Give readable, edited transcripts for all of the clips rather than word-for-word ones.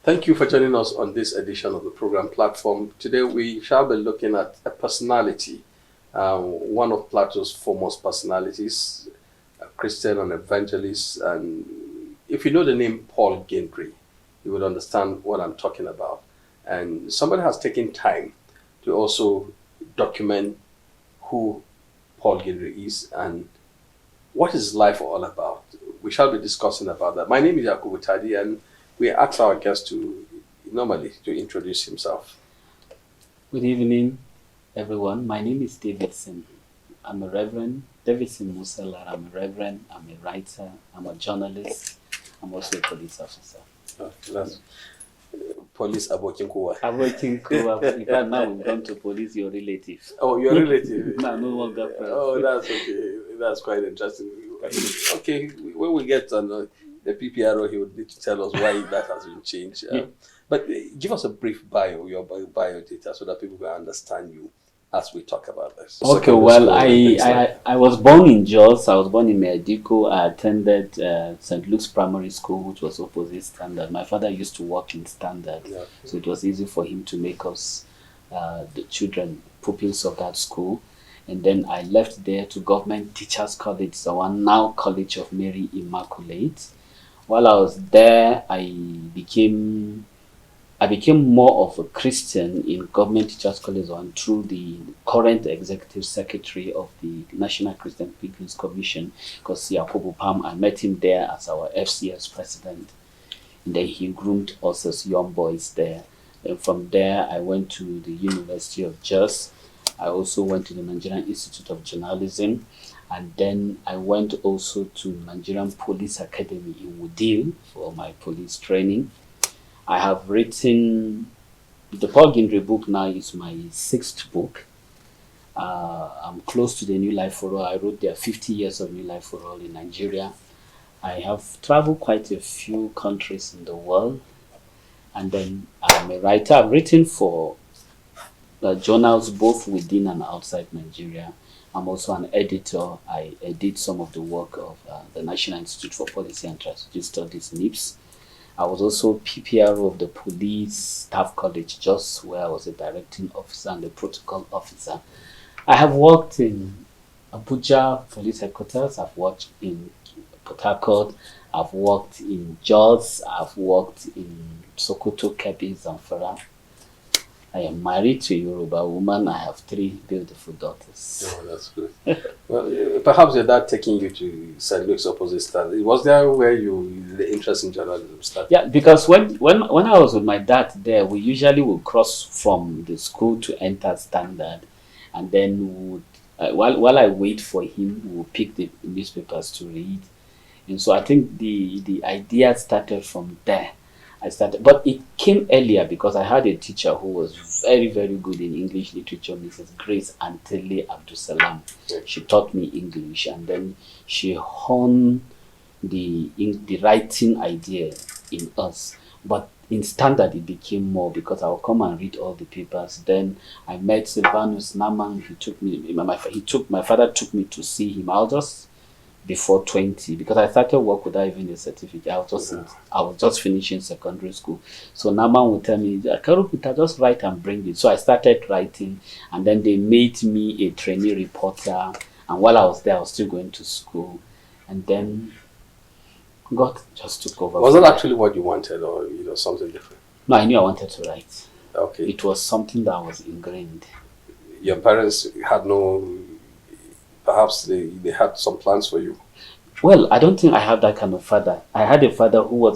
Thank you for joining us on this edition of the program platform. Today we shall be looking at a personality, one of Plato's foremost personalities, a Christian and evangelist. And if you know the name Paul Gindiri, you would understand what I'm talking about. And somebody has taken time to also document who Paul Gindiri is and what is life all about. We shall be discussing about that. My name is Yakubu Tadi, and we ask our guest to introduce himself. Good evening, everyone. My name is Davidson. I'm a Reverend Davidson Musela. I'm a Reverend. I'm a writer. I'm a journalist. I'm also a police officer. Oh, that's police Abokinkuwa. Abokinkuwa. In fact, now we've gone to police. Your relative. Oh, your relative. No longer friends. Oh, that's okay. That's quite interesting. Okay, when we get on the PPRO, he would need to tell us why that has been changed. But give us a brief your bio data, so that people can understand you as we talk about this. Okay, well, I was born in Jos. I was born in Meadiko. I attended St. Luke's Primary School, which was opposite Standard. My father used to work in Standard, so it was easy for him to make us the children pupils of that school. And then I left there to Government Teachers College, so now College of Mary Immaculate. While I was there, I became more of a Christian in Government Teachers College and through the current Executive Secretary of the National Christian People's Commission, because Yakubu Pam, I met him there as our FCS president. And then he groomed us as young boys there. And from there, I went to the University of Jos. I also went to the Nigerian Institute of Journalism. And then I went also to Nigerian Police Academy in Wudil for my police training. I have written, the Paul Gindiri book now is my 6th book. I'm close to the New Life for All. I wrote there 50 years of New Life for All in Nigeria. I have traveled quite a few countries in the world. And then I'm a writer. I've written for journals both within and outside Nigeria. I'm also an editor. I edit some of the work of the National Institute for Policy and Strategic Studies, NIPS. I was also PPRO of the Police Staff College, Jos, where I was a directing officer and a protocol officer. I have worked in Abuja Police Headquarters. I've worked in Port Harcourt. I've worked in Jos. I've worked in Sokoto, Kebbi, Zamfara. I am married to a Yoruba woman. I have 3 beautiful daughters. Oh, that's good. Well, perhaps your dad taking you to St. Luke's opposite Standard. Was there where the interest in journalism started? Yeah, because when I was with my dad there, we usually would cross from the school to enter Standard, and then while I wait for him, we would pick the newspapers to read. And so I think the idea started from there. But it came earlier because I had a teacher who was very, very good in English literature, Mrs. Grace Antele Abdusalam. She taught me English, and then she honed the writing idea in us. But in Standard, it became more because I would come and read all the papers. Then I met Silvanus Naman. My father took me to see him. I was just before 20, because I started work without even a certificate. I was just finishing secondary school. So Naman would tell me, Karukuta, just write and bring it. So I started writing, and then they made me a trainee reporter. And while I was there, I was still going to school. And then God just took over. Was that actually what you wanted, or something different? No, I knew I wanted to write. Okay. It was something that was ingrained. Your parents had perhaps they had some plans for you? Well, I don't think I have that kind of father. I had a father who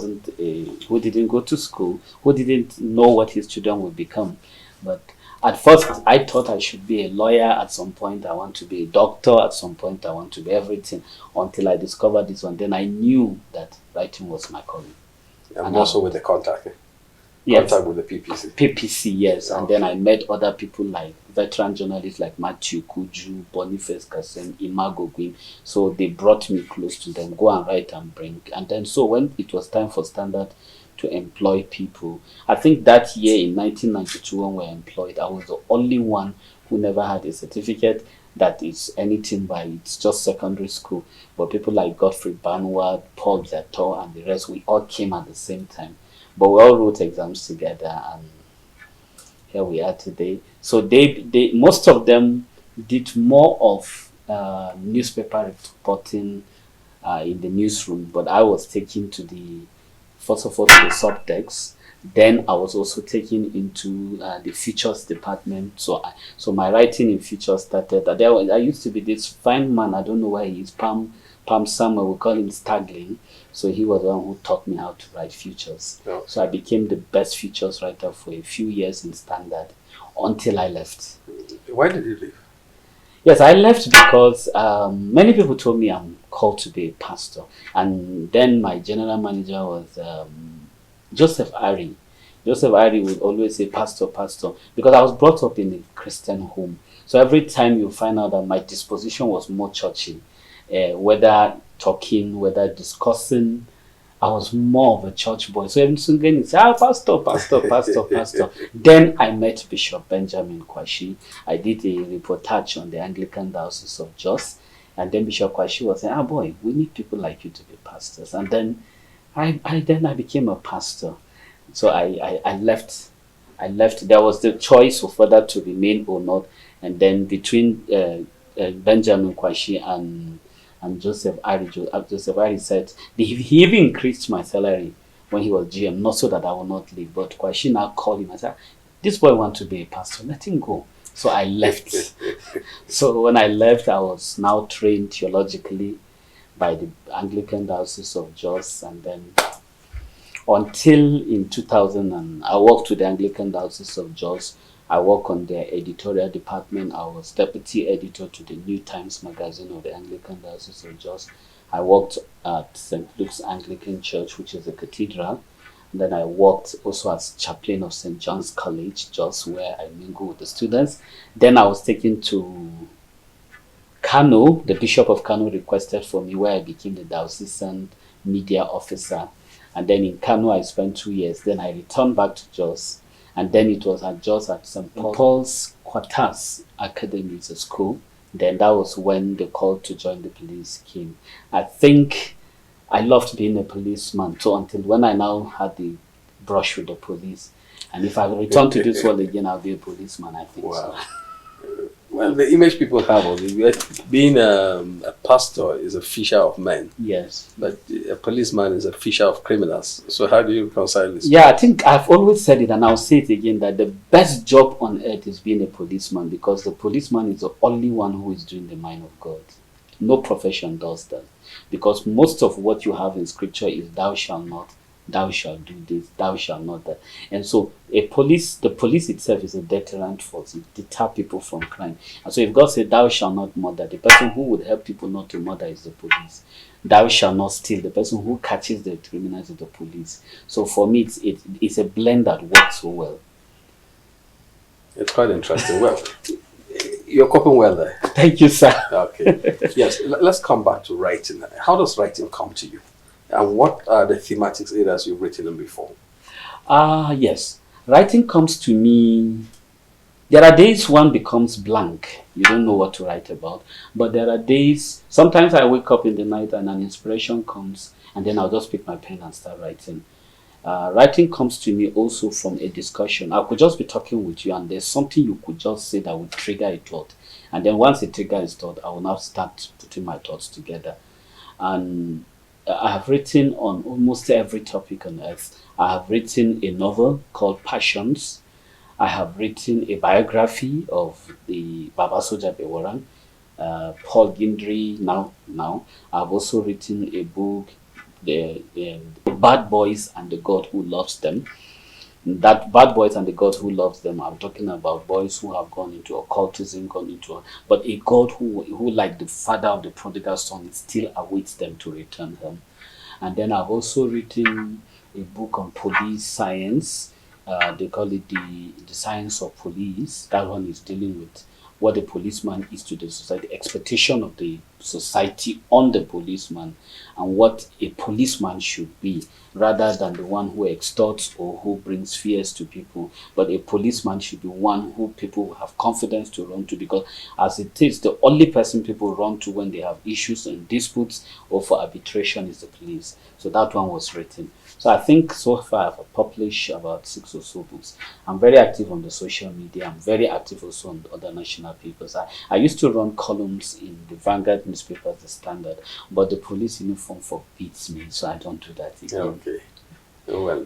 didn't go to school, who didn't know what his children would become. But at first, I thought I should be a lawyer. At some point, I want to be a doctor. At some point, I want to be everything, until I discovered this one. Then I knew that writing was my calling. And also with the contact. Yes. Contact with the PPC. PPC, yes. And then I met other people like veteran journalists like Matthew Kuju, Boniface Kasem, Imago Gwim. So they brought me close to them, go and write and bring. And then so when it was time for Standard to employ people, I think that year in 1992 when we were employed, I was the only one who never had a certificate that is anything by, it's just secondary school. But people like Godfrey Banward, Paul Zator, and the rest, we all came at the same time. but we all wrote exams together, and here we are today. So they most of them did more of newspaper reporting in the newsroom, but I was taken to the first of all to the subtext. Then I was also taken into the features department. So my writing in features started. I used to be this fine man. I don't know why he is Palm Samuel. We call him Stagling. So he was the one who taught me how to write features. Yeah. So I became the best features writer for a few years in Standard until I left. Why did you leave? Yes, I left because many people told me I'm called to be a pastor. And then my general manager was Joseph Ari. Joseph Ari would always say, Pastor, Pastor, because I was brought up in a Christian home. So every time you find out that my disposition was more churchy, whether talking, whether discussing, I was more of a church boy. So every single day, say, Pastor, Pastor, Pastor, Pastor. Then I met Bishop Benjamin Kwashi. I did a reportage on the Anglican Diocese of Jos. And then Bishop Kwashi was saying, boy, we need people like you to be pastors. And then I became a pastor. So I left. There was the choice of whether to remain or not. And then between Benjamin Kwashi and Joseph Ari, Joseph Ari said, he even increased my salary when he was GM, not so that I will not leave. But Kwashi now called him and said, this boy wants to be a pastor, let him go. So I left. So when I left, I was now trained theologically by the Anglican Diocese of Jos, and then until in 2000, I worked with the Anglican Diocese of Jos. I worked on their editorial department. I was deputy editor to the New Times magazine of the Anglican Diocese of Jos. I worked at St. Luke's Anglican Church, which is a cathedral. And then I worked also as chaplain of St. John's College, Jos, where I mingle with the students. Then I was taken to Kano. The Bishop of Kano requested for me, where I became the diocesan media officer. And then in Kano, I spent 2 years. Then I returned back to Jos. And then it was at Jos at St. Paul's Quarters Academy, it's a school. Then that was when the call to join the police came. I think I loved being a policeman. So until when I now had the brush with the police. And if I return to this world again, I'll be a policeman, I think. Wow. So. Well, the image people have of it, being a pastor is a fisher of men. Yes. But a policeman is a fisher of criminals. So how do you reconcile this? Yeah, I think I've always said it, and I'll say it again, that the best job on earth is being a policeman, because the policeman is the only one who is doing the mind of God. No profession does that. Because most of what you have in scripture is thou shalt not, thou shalt do this, thou shalt not that. And so the police itself is a deterrent force. It deters people from crime. And so if God said thou shalt not murder, the person who would help people not to murder is the police. Thou shalt not steal, the person who catches the criminals is the police. So for me, it's a blend that works so well. It's quite interesting. Well, you're coping well there. Thank you, sir. Okay. Yes, let's come back to writing. How does writing come to you? And what are the thematic areas you've written in before? Yes. Writing comes to me. There are days one becomes blank. You don't know what to write about. But there are days, sometimes I wake up in the night and an inspiration comes, and then I'll just pick my pen and start writing. Writing comes to me also from a discussion. I could just be talking with you, and there's something you could just say that would trigger a thought. And then once it triggers a thought, I will now start putting my thoughts together. And I have written on almost every topic on earth. I have written a novel called Passions. I have written a biography of the Baba Soja Bewaran, Paul Gindiri. Now, I've also written a book, the Bad Boys and the God Who Loves Them. That Bad Boys and the God Who Loves Them, I'm talking about boys who have gone into occultism, but a God who, like the father of the prodigal son, still awaits them to return home. And then I've also written a book on police science. They call it the science of police. That one is dealing with what the policeman is to the society, expectation of the society on the policeman and what a policeman should be, rather than the one who extorts or who brings fears to people. But a policeman should be one who people have confidence to run to, because as it is, the only person people run to when they have issues and disputes or for arbitration is the police. So that one was written. So I think so far I've published about 6 or so books. I'm very active on the social media. I'm very active also on other national papers. I used to run columns in the Vanguard newspaper, The Standard, but the police uniform forbids me, so I don't do that again. Okay. Well,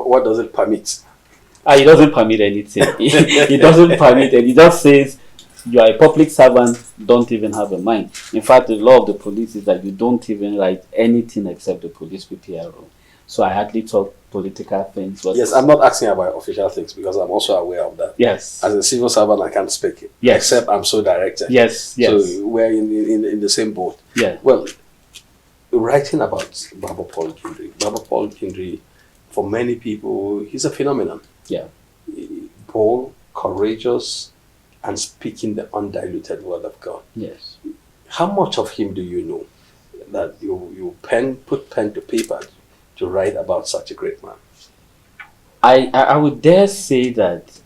what does it permit? It doesn't permit anything. It doesn't permit it. It just says you are a public servant, don't even have a mind. In fact, the law of the police is that you don't even write anything except the police PPRO. So I hardly talk political things. Yes, I'm not asking about official things because I'm also aware of that. Yes. As a civil servant, I can't speak. Yes. Except I'm so directed. Yes. So we're in the same boat. Yeah. Well, writing about Baba Paul Gindiri. Baba Paul Gindiri, for many people, he's a phenomenon. Yeah. Bold, courageous, and speaking the undiluted word of God. Yes. How much of him do you know that you put pen to paper to write about such a great man? I would dare say that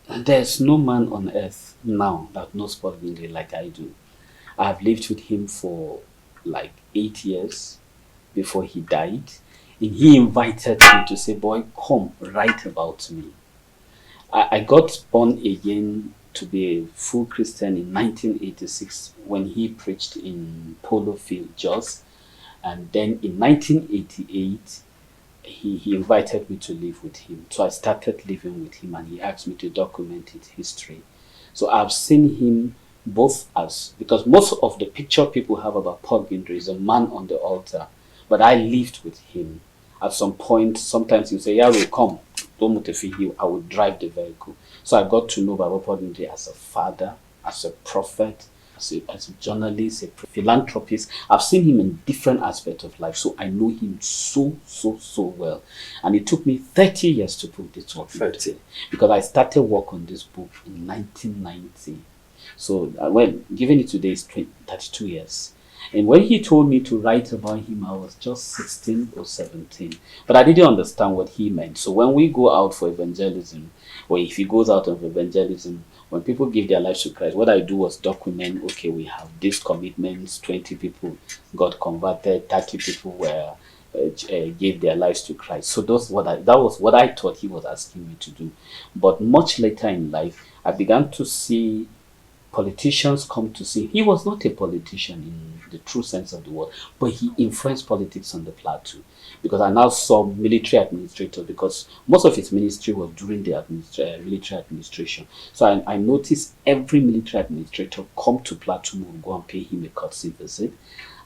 there's no man on earth now that knows Paul Gindiri like I do. I've lived with him for like 8 years before he died. And he invited me to say, boy, come write about me. I got born again to be a full Christian in 1986 when he preached in Polo Field, Jos. And then in 1988, he invited me to live with him. So I started living with him and he asked me to document his history. So I've seen him both as, because most of the picture people have about Paul Gindiri is a man on the altar. But I lived with him. At some point, sometimes he'll say, Yaro, come, I will drive the vehicle. So I got to know Baba Paul Gindiri as a father, as a prophet, as a journalist, a philanthropist. I've seen him in different aspects of life, so I know him so well. And it took me 30 years to put this work together, because I started work on this book in 1990. So, well, given it today is 32 years. And when he told me to write about him, I was just 16 or 17. But I didn't understand what he meant. So when we go out for evangelism, or if he goes out of evangelism, when people give their lives to Christ, what I do was document, okay, we have these commitments, 20 people got converted, 30 people were gave their lives to Christ. So that was what I thought he was asking me to do. But much later in life, I began to see politicians come to see. He was not a politician in the true sense of the word, but he influenced politics on the plateau. Because I now saw military administrators, because most of his ministry was during the military administration. So I noticed every military administrator come to Plateau would go and pay him a courtesy visit.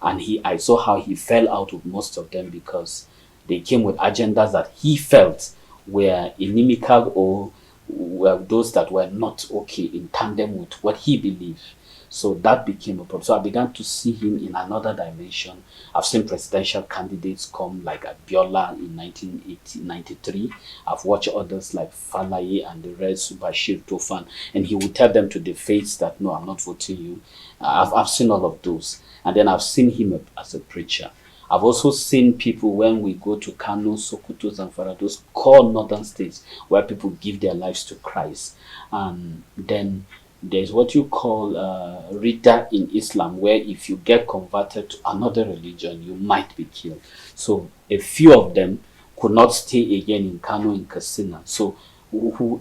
And I saw how he fell out with most of them because they came with agendas that he felt were inimical or were those that were not okay in tandem with what he believed. So that became a problem. So I began to see him in another dimension. I've seen presidential candidates come like Abiola in 1993. I've watched others like Falaye and the rest, Bashir Tofan, and he would tell them to the face that, no, I'm not voting you. I've seen all of those. And then I've seen him as a preacher. I've also seen people when we go to Kano, Sokoto, Zamfara, those core northern states where people give their lives to Christ. And then there's what you call Rida in Islam, where if you get converted to another religion, you might be killed. So a few of them could not stay again in Kano, in Katsina. So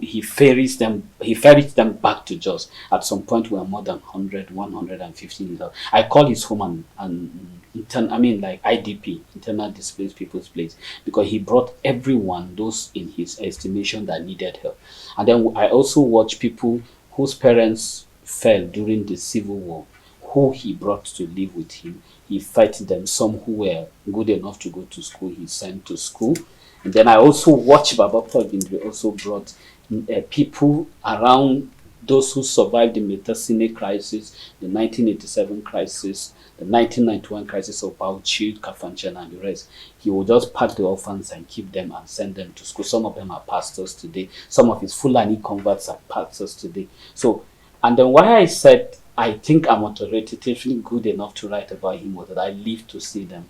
he ferries them back to Jos. At some point, we are more than 100, 150. I call his home like IDP, internal displaced people's place, because he brought everyone, those in his estimation that needed help. And then I also watch people whose parents fell during the Civil War, who he brought to live with him. He fought them. Some who were good enough to go to school, he sent to school. And then I also watched Baba Paul Gindiri also brought people around those who survived the Metasine crisis, the 1987 crisis, the 1991 crisis of Bauchi, Kafanchan, and the rest. He would just pack the orphans and keep them and send them to school. Some of them are pastors today. Some of his Fulani converts are pastors today. So, and then why I said I think I'm authoritatively good enough to write about him was that I lived to see them.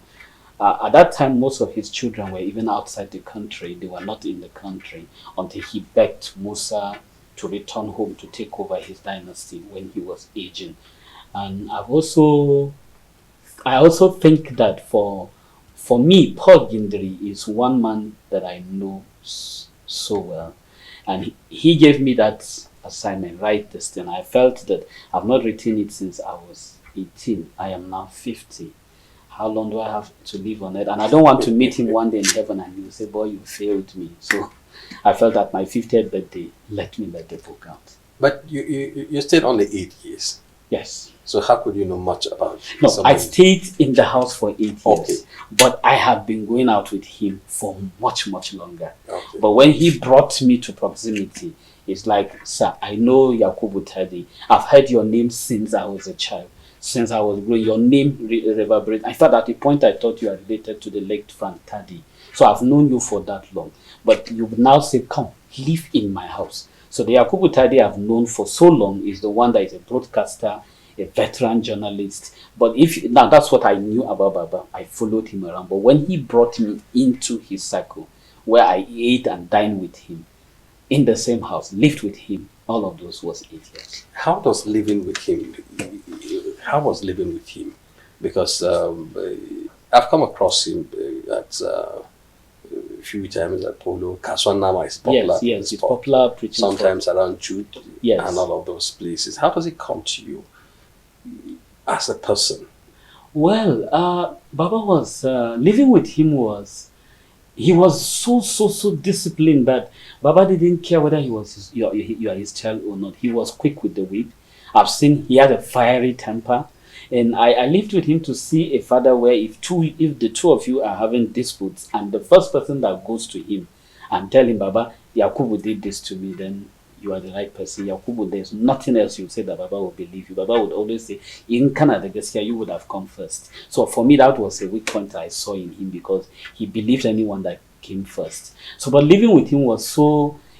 At that time, most of his children were even outside the country. They were not in the country until he begged Musa to return home to take over his dynasty when he was aging. And I also think that for me, Paul Gindiri is one man that I know so well, and he gave me that assignment, write this thing. I felt that I've not written it since I was 18. I am now 50. How long do I have to live on it? And I don't want to meet him one day in heaven and he will say, boy, you failed me. So I felt at my 50th birthday, let me let the book out. But you stayed only 8 years. Yes. So how could you know much about No, somebody? I stayed in the house for 8 years. Okay. But I have been going out with him for much, much longer. Okay. But when he brought me to proximity, it's like, sir, I know Yakubu Tadi. I've heard your name since I was a child. Since I was growing, your name reverberates. In fact, at the point I thought you are related to the late Frank Tadi. So I've known you for that long. But you now say, come, live in my house. So the Yakubu Tadi I've known for so long is the one that is a broadcaster, a veteran journalist. But now that's what I knew about Baba. I followed him around. But when he brought me into his circle, where I ate and dined with him, in the same house, lived with him, all of those was 8 years. How was living with him? Because I've come across him at a few times at Polo. Kaswanama is popular. Yes, it's popular preaching. Sometimes around Jude, yes, and all of those places. How does it come to you as a person? Well, Baba was living with him he was so disciplined that Baba didn't care whether you are his child or not. He was quick with the whip. I've seen he had a fiery temper. And I lived with him to see a father where if the two of you are having disputes and the first person that goes to him and tell him, Baba, Yakubu did this to me, then you are the right person. Yakubu, there's nothing else you say that Baba will believe you. Baba would always say, in Canada, you would have come first. So for me, that was a weak point I saw in him because he believed anyone that came first. So, but living with him was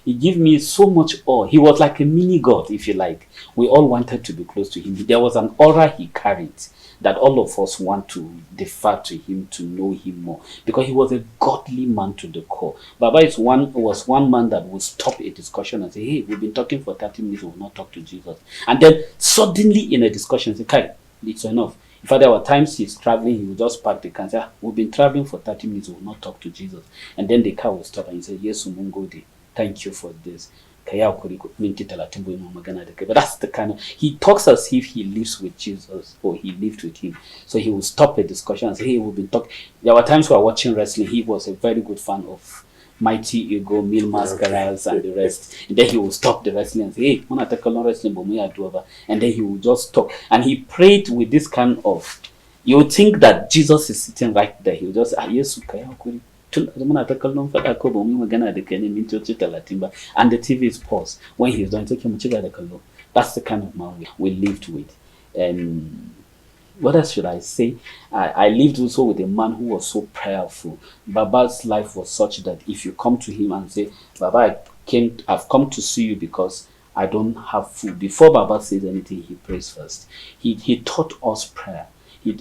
he gave me so much awe. He was like a mini God, if you like. We all wanted to be close to him. There was an aura he carried that all of us want to defer to him, to know him more. Because he was a godly man to the core. Baba was one man that would stop a discussion and say, hey, we've been talking for 30 minutes, we will not talk to Jesus. And then suddenly in a discussion, say, Kai, it's enough. In fact, there were times he's traveling, he would just park the car and say, we've been traveling for 30 minutes, we will not talk to Jesus. And then the car will stop and he said, yes, Umungodi. Thank you for this. But that's the kind of, he talks as if he lives with Jesus or he lived with him. So he will stop a discussion and say, hey, we've been talking. There were times we were watching wrestling. He was a very good fan of Mighty Ego, Mil Mascaras, and the rest. And then he will stop the wrestling and say, hey, when I take a long wrestling, and then he will just talk. And he prayed with this kind of, you would think that Jesus is sitting right there. He will just, yes, and the TV is paused. When he's done, that's the kind of man we lived with. And what else should I say? I lived also with a man who was so prayerful. Baba's life was such that if you come to him and say, Baba, I've come to see you because I don't have food. Before Baba says anything, he prays first. He taught us prayer.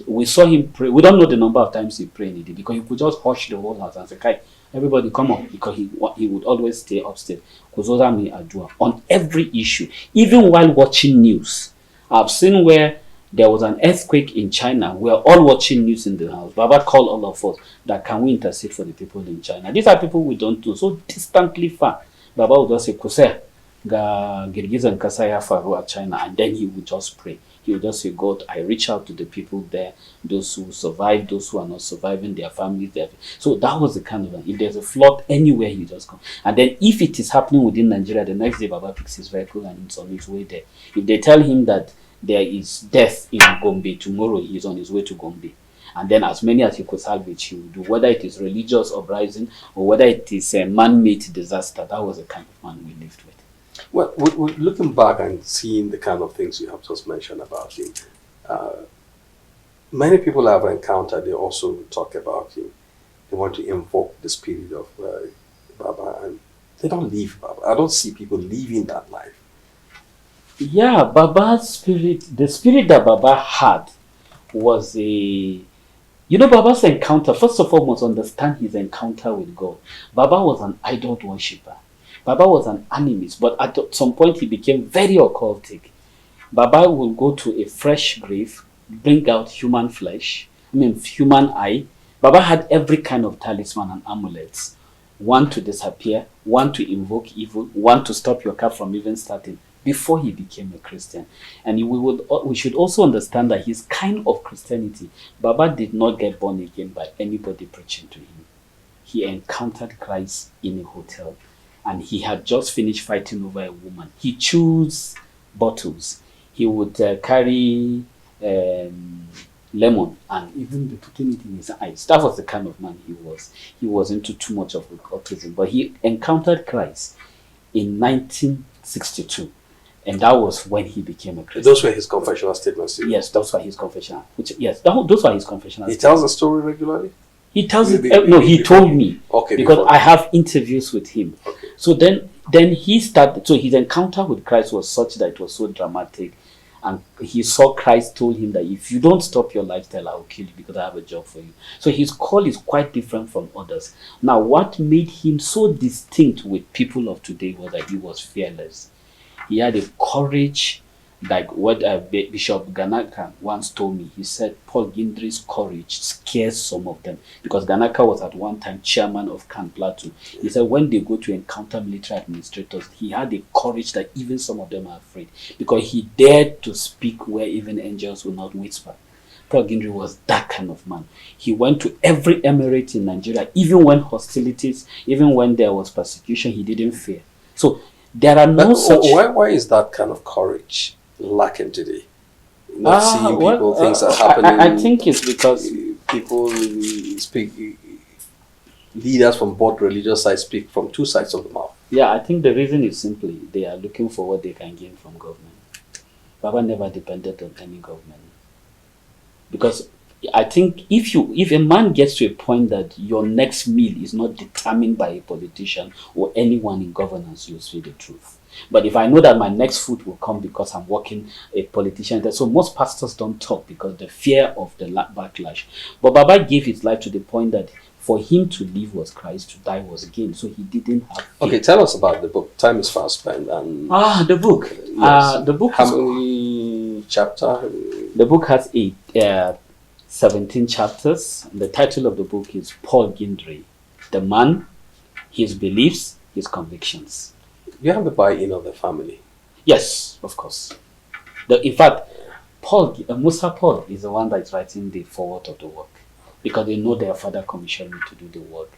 We saw him pray. We don't know the number of times he prayed because he could just hush the whole house and say, Kai, everybody come up, because he would always stay upstairs. On every issue, even while watching news. I've seen where there was an earthquake in China. We are all watching news in the house. Baba called all of us that can we intercede for the people in China. These are people we don't know, so distantly far. Baba would just say, Kose, Girgiz and Kasaya Faru at China, and then he would just pray. He would just say, God, I reach out to the people there, those who survive, those who are not surviving, their families. So that was the kind of, if there's a flood anywhere, he just come. And then if it is happening within Nigeria, the next day Baba picks his vehicle and it's on his way there. If they tell him that there is death in Gombe, tomorrow he is on his way to Gombe. And then as many as he could salvage, he would do, whether it is religious uprising or whether it is a man-made disaster. That was the kind of man we lived with. Well, looking back and seeing the kind of things you have just mentioned about him, many people I've encountered, they also talk about him. They want to invoke the spirit of Baba, and they don't live Baba. I don't see people living that life. Yeah, Baba's spirit, the spirit that Baba had was a, Baba's encounter, first of all, must understand his encounter with God. Baba was an idol worshipper. Baba was an animist, but at some point he became very occultic. Baba will go to a fresh grave, bring out human flesh, human eye. Baba had every kind of talisman and amulets. One to disappear, one to invoke evil, one to stop your car from even starting before he became a Christian. And we should also understand that his kind of Christianity, Baba did not get born again by anybody preaching to him. He encountered Christ in a hotel and he had just finished fighting over a woman. He chose bottles. He would carry lemon and even be putting it in his eyes. That was the kind of man he was. He was into too much of occultism. But he encountered Christ in 1962. And that was when he became a Christian. Those were his confessional statements. Yes, those were his confessional. Those were his confessional statements. He tells the story regularly? He tells it. No, he told me. Okay. Because I have interviews with him. Okay. So then he started. So his encounter with Christ was such that it was so dramatic, and he saw Christ told him that if you don't stop your lifestyle, I will kill you because I have a job for you. So his call is quite different from others. Now, what made him so distinct with people of today was that he was fearless. He had a courage, like what Bishop Ganaka once told me. He said Paul Gindiri's courage scares some of them, because Ganaka was at one time chairman of Kan Plateau. He said when they go to encounter military administrators, he had a courage that even some of them are afraid, because he dared to speak where even angels will not whisper. Paul Gindiri was that kind of man. He went to every emirate in Nigeria, even when hostilities, even when there was persecution, he didn't fear. So there are no such... Why is that kind of courage lacking today? Not seeing people, things are happening. I think it's because people speak, leaders from both religious sides speak from two sides of the mouth. Yeah, I think the reason is simply they are looking for what they can gain from government. Baba never depended on any government. Because I think if a man gets to a point that your next meal is not determined by a politician or anyone in governance, you'll see the truth. But if I know that my next food will come because I'm working a politician, so most pastors don't talk because the fear of the backlash. But Baba gave his life to the point that for him to live was Christ, to die was gain. So he didn't have fear. Okay, tell us about the book. Time is fast spent. And the book. Yes. The book. How many chapters? The book has 17 chapters. The title of the book is Paul Gindiri, the man, his beliefs, his convictions. You have the buy-in of the family. Yes, of course. In fact, Musa Paul is the one that's writing the foreword of the work, because they know their father commissioned me to do the work.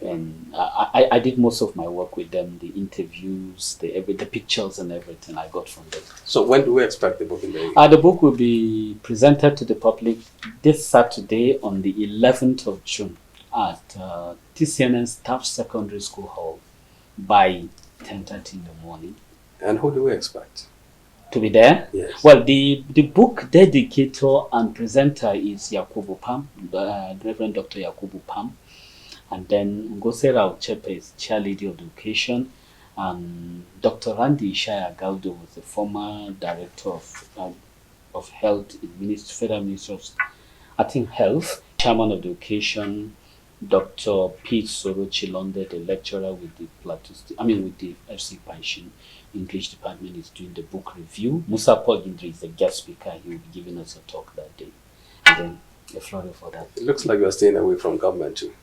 And I did most of my work with them, the interviews, the pictures and everything I got from them. So when do we expect the book in the... The book will be presented to the public this Saturday on the 11th of June at TCNN Staff Secondary School Hall by 10:30 in the morning. And who do we expect to be there? Yes. Well, the book dedicator and presenter is Yakubu Pam, Reverend Dr. Yakubu Pam. And then Ngosera Ochepe is Chair Lady of Education. And Dr. Randy Ishaya Galdo was the former Director of Health in Federal Ministry of Health. Chairman of Education, Dr. Pete Sorochi Londe, the lecturer with the with the FC Panshin English department, is doing the book review. Musa Paul Gindiri is the guest speaker. He will be giving us a talk that day. And then a flurry for that. It looks like you're staying away from government too.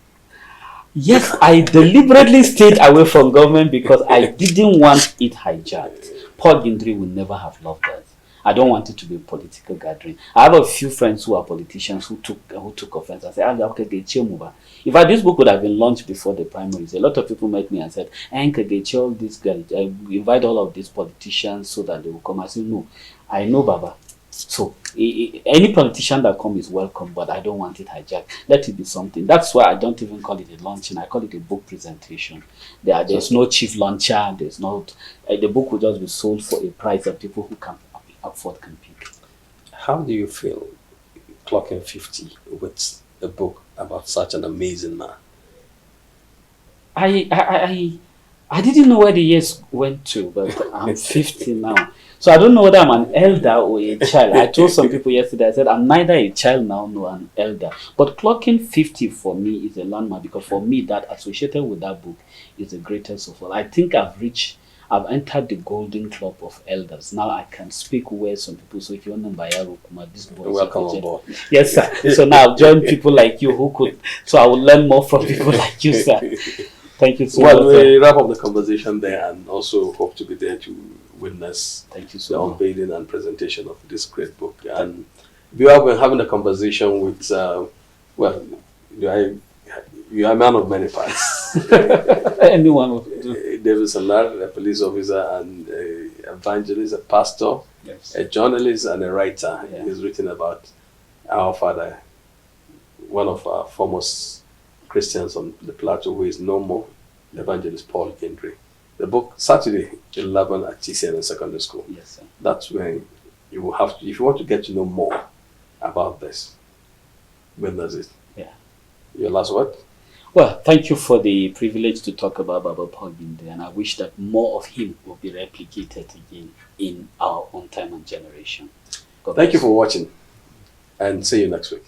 Yes, I deliberately stayed away from government because I didn't want it hijacked. Paul Gindiri would never have loved that. I don't want it to be a political gathering. I have a few friends who are politicians who took offense and said, in fact, this book would have been launched before the primaries. A lot of people met me and said, this guy, I invite all of these politicians so that they will come. I said, no, I know Baba. So any politician that comes is welcome, but I don't want it hijacked. Let it be something. That's why I don't even call it a launching. I call it a book presentation. There's no chief launcher. There's not. The book will just be sold for a price that people who can afford can pick. How do you feel clocking 50 with a book about such an amazing man? I didn't know where the years went to, but I'm 50 now. So I don't know whether I'm an elder or a child. I told some people yesterday, I said, I'm neither a child now nor an elder. But clocking 50 for me is a landmark, because for me, that associated with that book is the greatest of all. I think I've entered the golden club of elders. Now I can speak where some people say, if you want to buy this boy. Welcome on board. Yes, sir. So now I've joined people like you who could, so I will learn more from people like you, sir. Thank you so much. Well, we wrap up the conversation there, and also hope to be there to witness the unveiling and presentation of this great book. And we have been having a conversation with, you are a man of many parts. Anyone would do. David Salar, a police officer, and an evangelist, a pastor, yes, a journalist, and a writer. Yeah. He's written about our father, one of our foremost Christians on the plateau, who is no more, the evangelist Paul Gindiri. The book, Saturday, 11 at TCN Secondary School. Yes, sir. That's when you will have to, if you want to get to know more about this, when does it? Yeah. Your last word? Well, thank you for the privilege to talk about Baba Paul Gindiri, and I wish that more of him will be replicated again in our own time and generation. Thank you for watching, and see you next week.